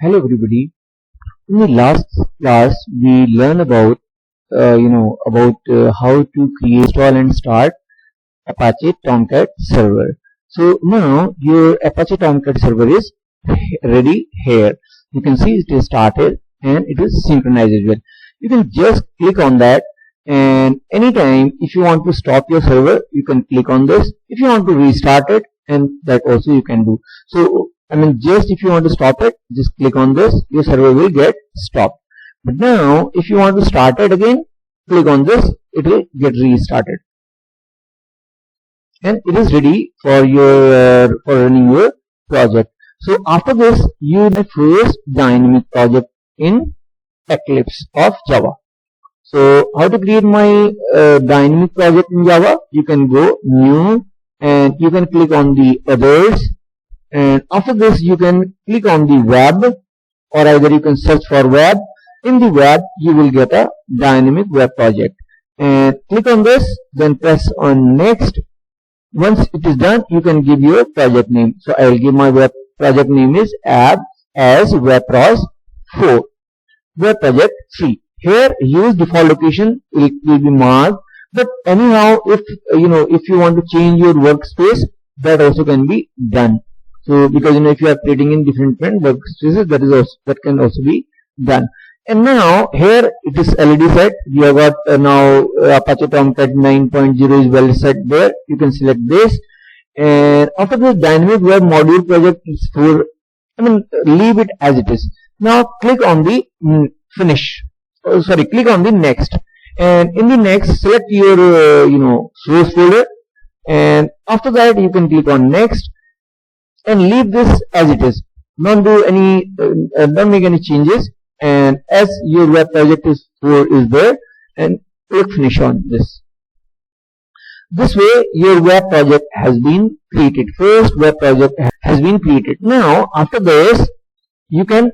Hello everybody. In the last class, we learned about how to create, install, and start Apache Tomcat server. So now your Apache Tomcat server is ready here. You can see it is started and it is synchronized as well. You can just click on that, and anytime if you want to stop your server, you can click on this. If you want to restart it, and that also you can do. So just if you want to stop it, just click on this, your server will get stopped. But now if you want to start it again, click on this, it will get restarted, and it is ready for your for running your project. So after this, you the first dynamic project in Eclipse of Java. So how to create my dynamic project in Java? You can go new and you can click on the others, and after this you can click on the web, or either you can search for web. In the web you will get a dynamic web project, and click on this, then press on next. Once it is done, you can give your project name. So I will give my web project name is app as webpros 4 web project 3. Here use default location will be marked, but anyhow if you want to change your workspace, that also can be done. So because if you are creating in different workspaces, that can also be done. And now here it is LED set. We have got now Apache Tomcat 9.0 is well set there. You can select this, and after this dynamic web module project is for leave it as it is. Now click on the finish. Click on the next, and in the next select your source folder, and after that you can click on next and leave this as it is. Don't do any don't make any changes, and as your web project is there, and click finish on this. This way your web project has been created. First web project has been created. Now after this you can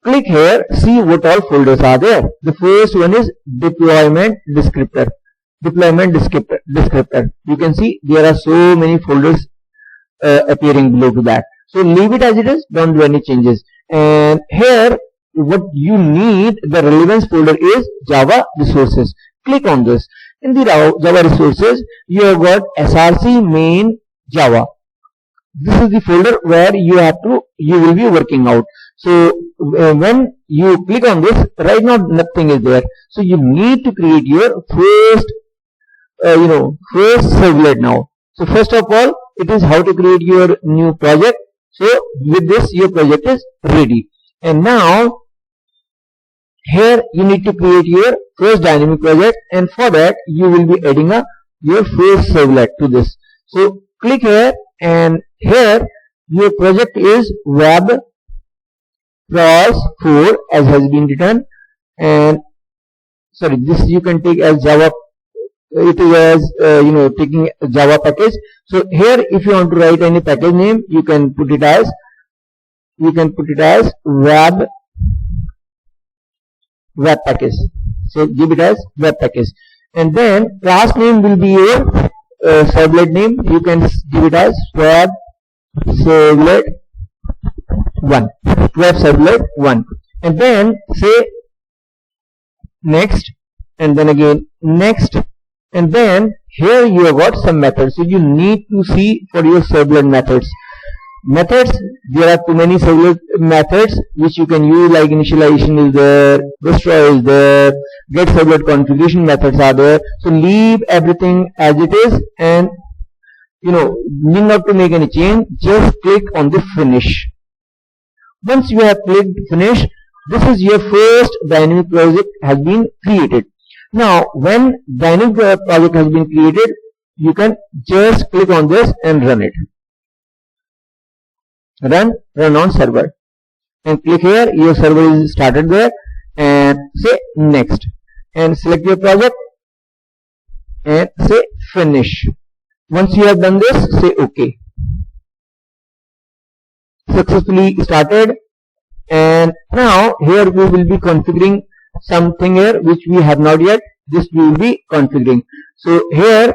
click here, see what all folders are there. The first one is deployment descriptor. You can see there are so many folders appearing below to that. So leave it as it is, don't do any changes. And here what you need, the relevance folder is Java resources. Click on this. In the Java resources you have got src main Java. This is the folder where you will be working out. So when you click on this, right now nothing is there. So you need to create your first servlet now. So first of all, it is how to create your new project. So with this your project is ready, and now here you need to create your first dynamic project, and for that you will be adding your first servlet to this. So click here, and here your project is web pros 4 as has been written, and this you can take as Java. It is as taking Java package. So here if you want to write any package name, you can put it as web package. So give it as web package, and then class name will be your servlet name. You can give it as web servlet 1, and then say next, and then again next, and then here you have got some methods. So you need to see for your servlet methods. There are too many servlet methods which you can use, like initialization is there, destroy is there, get servlet configuration methods are there. So leave everything as it is, and need not to make any change. Just click on the finish. Once you have clicked finish, this is your first dynamic project has been created. Now when dynamic project has been created, you can just click on this and run it. Run on server, and click here, your server is started there, and say next, and select your project and say finish. Once you have done this, say OK. Successfully started, and now here we will be configuring something here which we have not yet. This we will be configuring. So here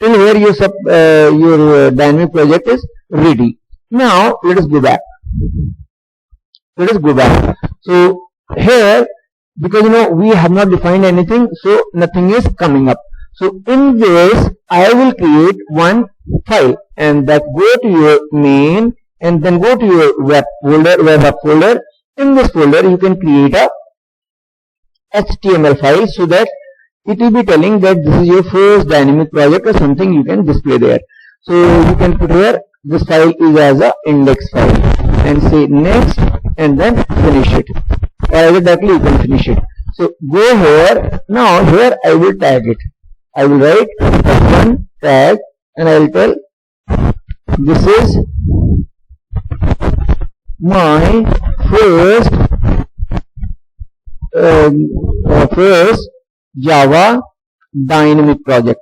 till here your dynamic project is ready. Now let us go back. let us go back. So here, because we have not defined anything, so nothing is coming up. So in this I will create one file, and that go to your main and then go to your web app folder. In this folder you can create a HTML file, so that it will be telling that this is your first dynamic project or something you can display there. So you can put here this file is as a index file and say next and then finish it, or either directly you can finish it. So go here. Now here I will tag it. I will write one tag and I will tell this is my first Java dynamic project,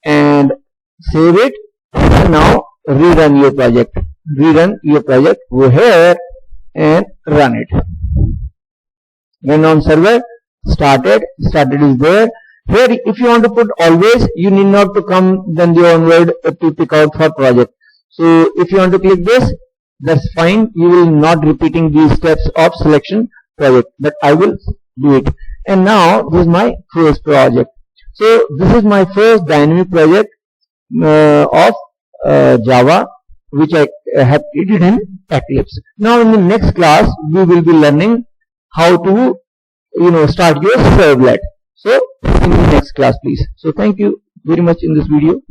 and save it. And now rerun your project. Go here and run it. Run on server. Started is there. Here, if you want to put always, you need not to come then the onward to pick out for project. So if you want to click this, that's fine. You will not repeating these steps of selection project, but I will do it. And now this is my first project. So this is my first dynamic project of Java, which I have created in Eclipse. Now in the next class we will be learning how to start your servlet. So in the next class please. So thank you very much in this video.